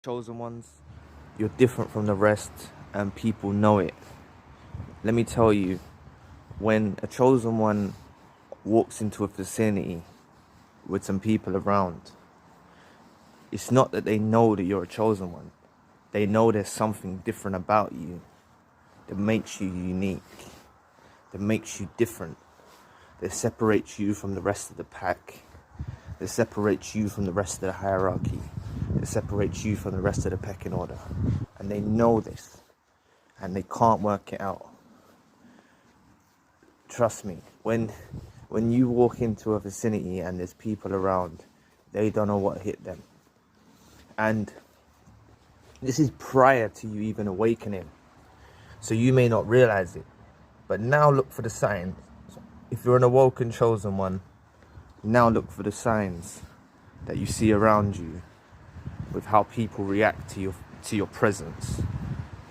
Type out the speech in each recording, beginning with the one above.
Chosen ones, you're different from the rest, and people know it. Let me tell you, when a chosen one walks into a vicinity with some people around, it's not that they know that you're a chosen one. They know there's something different about you that makes you unique, that makes you different, that separates you from the rest of the pack, that separates you from the rest of the hierarchy, that separates you from the rest of the pecking order. And they know this, and they can't work it out. Trust me, when you walk into a vicinity and there's people around, they don't know what hit them. And this is prior to you even awakening, so you may not realize it. But now look for the signs. If you're an awoken chosen one, now look for the signs that you see around you with how people react to your presence.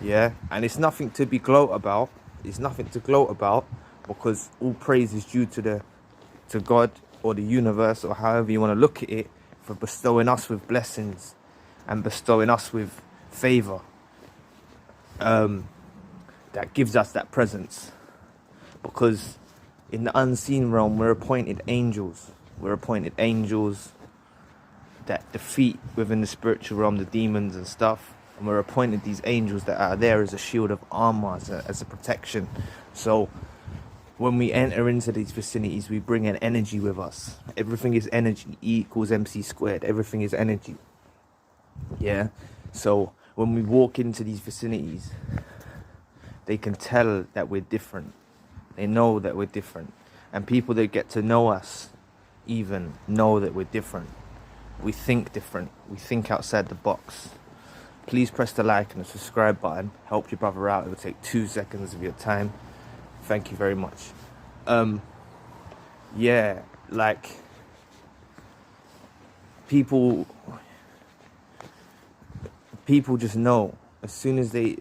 Yeah, and it's nothing to be gloat about. It's nothing to gloat about, because all praise is due to God or the universe, or however you want to look at it, for bestowing us with blessings and bestowing us with favor. That gives us that presence, because in the unseen realm we're appointed angels. We're appointed angels that defeat within the spiritual realm the demons and stuff, and we're appointed these angels that are there as a shield of armor, as a protection. So when we enter into these vicinities, we bring an energy with us. Everything is energy. E equals MC squared. Everything is energy. Yeah. So when we walk into these vicinities, they can tell that we're different. They know that we're different. And people that get to know us even know that we're different. We think different. We think outside the box. Please press the like and the subscribe button. Help your brother out. It will take 2 seconds of your time. Thank you very much. Yeah, like, people just know as soon as they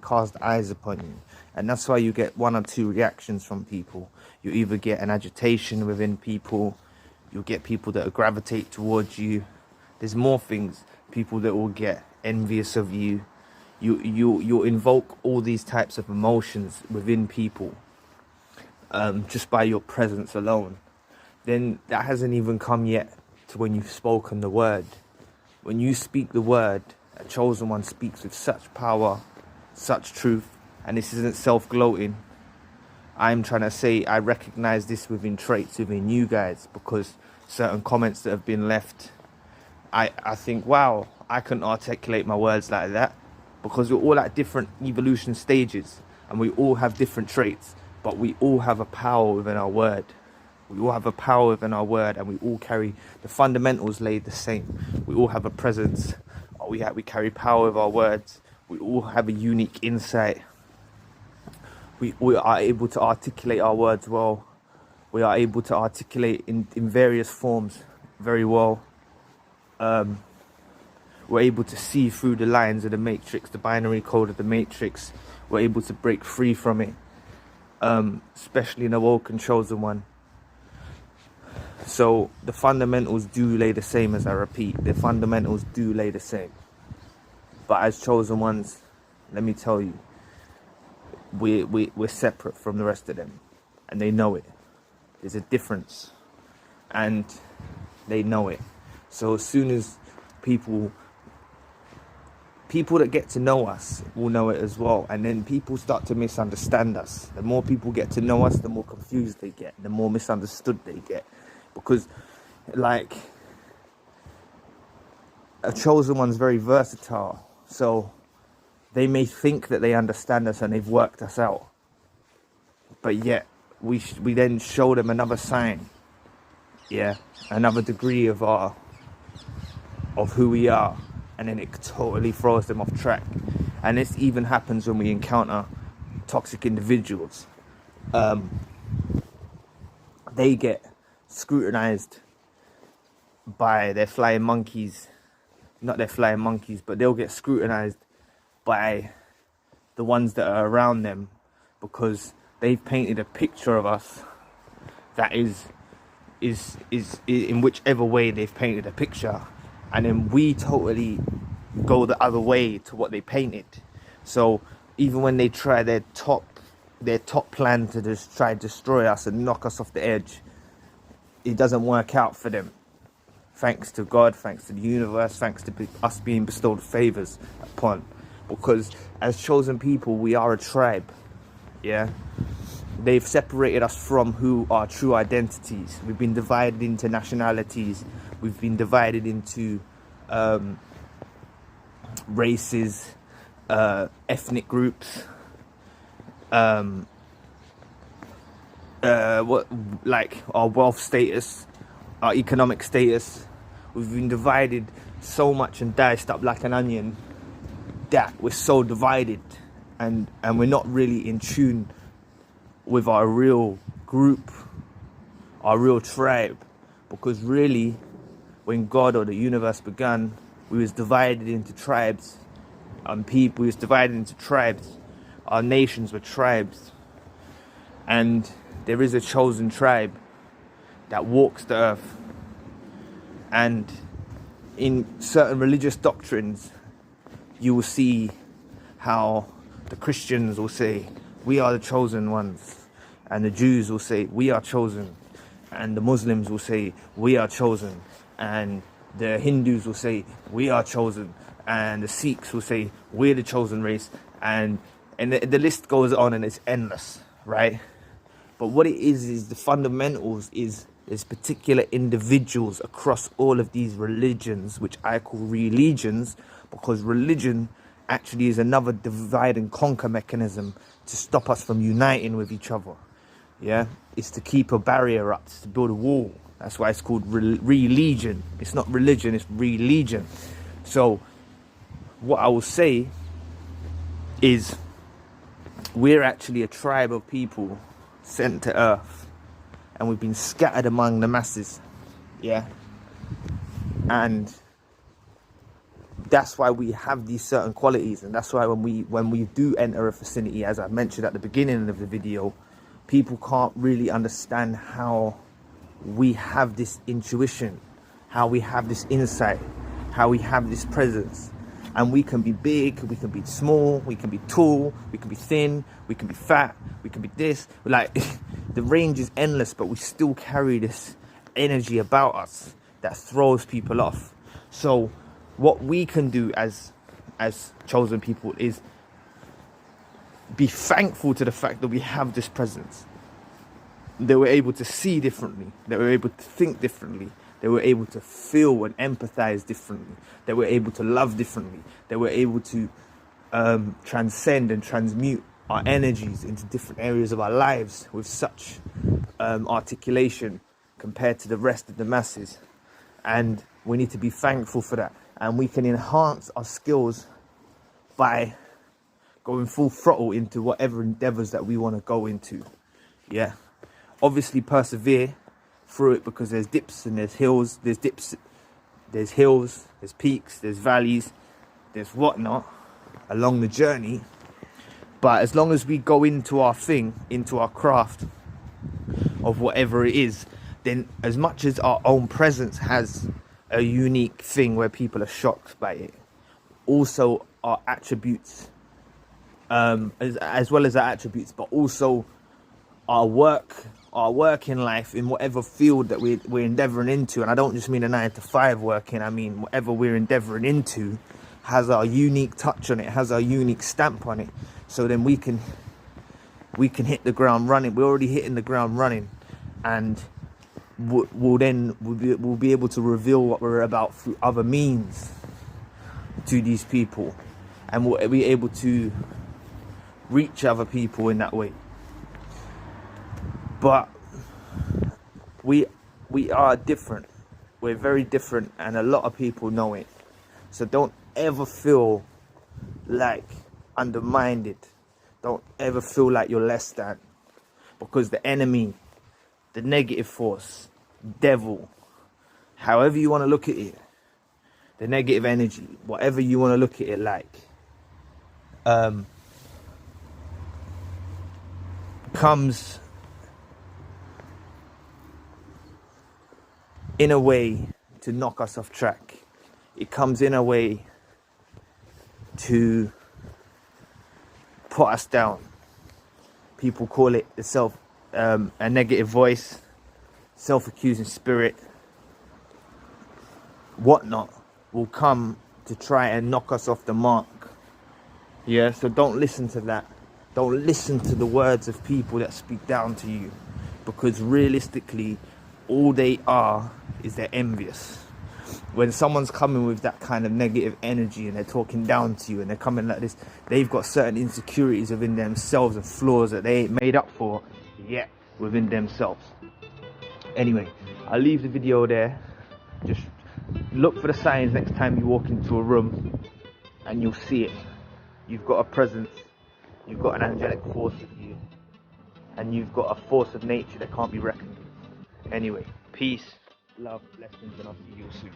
cast eyes upon you. And that's why you get one or two reactions from people. You either get an agitation within people, you'll get people that gravitate towards you. There's more things. People that will get envious of you. You'll invoke all these types of emotions within people, just by your presence alone. Then that hasn't even come yet to when you've spoken the word. When you speak the word, a chosen one speaks with such power, such truth. And this isn't self-gloating. I'm trying to say I recognize this within traits within you guys, because certain comments that have been left, I think, wow, I couldn't articulate my words like that, because we're all at different evolution stages and we all have different traits, but we all have a power within our word. We all have a power within our word, and we all carry the fundamentals laid the same. We all have a presence. We carry power with our words. We all have a unique insight. We are able to articulate our words well. We are able to articulate in various forms very well. We're able to see through the lines of the matrix, the binary code of the matrix. We're able to break free from it, especially in a woken chosen one. So the fundamentals do lay the same, as I repeat. The fundamentals do lay the same. But as chosen ones, let me tell you, we're separate from the rest of them, and they know it. There's a difference, and they know it. So as soon as people that get to know us will know it as well, and then people start to misunderstand us. The more people get to know us, the more confused they get, the more misunderstood they get, because, like, a chosen one's very versatile. So they may think that they understand us and they've worked us out, but yet we then show them another sign, yeah, another degree of who we are, and then it totally throws them off track. And this even happens when we encounter toxic individuals. They get scrutinized by their flying monkeys. Not their flying monkeys, but they'll get scrutinized by the ones that are around them, because they've painted a picture of us that is in whichever way they've painted a picture, and then we totally go the other way to what they painted. So even when they try their top plan to just try to destroy us and knock us off the edge, it doesn't work out for them. Thanks to God, thanks to the universe, thanks to us being bestowed favors upon. Because as chosen people, we are a tribe. Yeah, they've separated us from who our true identities. We've been divided into nationalities. We've been divided into races, ethnic groups, like our wealth status, our economic status. We've been divided so much and diced up like an onion that we're so divided, and we're not really in tune with our real group, our real tribe. Because really, when God or the universe began, we was divided into tribes, and people, we was divided into tribes. Our nations were tribes, and there is a chosen tribe that walks the earth. And in certain religious doctrines, you will see how the Christians will say, we are the chosen ones, and the Jews will say, we are chosen, and the Muslims will say, we are chosen, and the Hindus will say, we are chosen, and the Sikhs will say, we're the chosen race, and the list goes on, and it's endless, right? But what it is the fundamentals is there's particular individuals across all of these religions, which I call religions, because religion actually is another divide and conquer mechanism to stop us from uniting with each other. Yeah, it's to keep a barrier up, it's to build a wall. That's why it's called religion. It's not religion, it's religion. So what I will say is we're actually a tribe of people sent to earth, and we've been scattered among the masses. Yeah, and that's why we have these certain qualities, and that's why when we do enter a vicinity, as I mentioned at the beginning of the video, people can't really understand how we have this intuition, how we have this insight, how we have this presence. And we can be big, we can be small, we can be tall, we can be thin, we can be fat, we can be this. Like, the range is endless, but we still carry this energy about us that throws people off. So what we can do as chosen people is be thankful to the fact that we have this presence. They were able to see differently. They were able to think differently. They were able to feel and empathize differently. They were able to love differently. They were able to transcend and transmute our energies into different areas of our lives with such articulation compared to the rest of the masses. And we need to be thankful for that. And we can enhance our skills by going full throttle into whatever endeavors that we want to go into. Yeah. Obviously persevere through it, because there's dips and there's hills. There's dips, there's hills, there's peaks, there's valleys, there's whatnot along the journey. But as long as we go into our thing, into our craft of whatever it is, then as much as our own presence has a unique thing where people are shocked by it, also our attributes, as well as our attributes, but also our work in life, in whatever field that we're endeavoring into. And I don't just mean a 9-to-5 working, I mean whatever we're endeavoring into has our unique touch on it, has our unique stamp on it. So then we can hit the ground running. We're already hitting the ground running, and we'll be able to reveal what we're about through other means to these people, and we'll be able to reach other people in that way. But we are different. We're very different, and a lot of people know it. So don't ever feel like undermined. Don't ever feel like you're less than, because the enemy, the negative force, devil, however you want to look at it, the negative energy, whatever you want to look at it like, comes in a way to knock us off track. it comes in a way to put us down. People call it the a negative voice, self-accusing spirit, whatnot, will come to try and knock us off the mark. Yeah, so don't listen to that. Don't listen to the words of people that speak down to you, because realistically, all they are is they're envious. When someone's coming with that kind of negative energy and they're talking down to you and they're coming like this, they've got certain insecurities within themselves and flaws that they ain't made up for yet within themselves. Anyway, I'll leave the video there. Just look for the signs next time you walk into a room and you'll see it. You've got a presence, you've got an angelic force with you, and you've got a force of nature that can't be reckoned with. Anyway, peace, love, blessings, and I'll see you soon.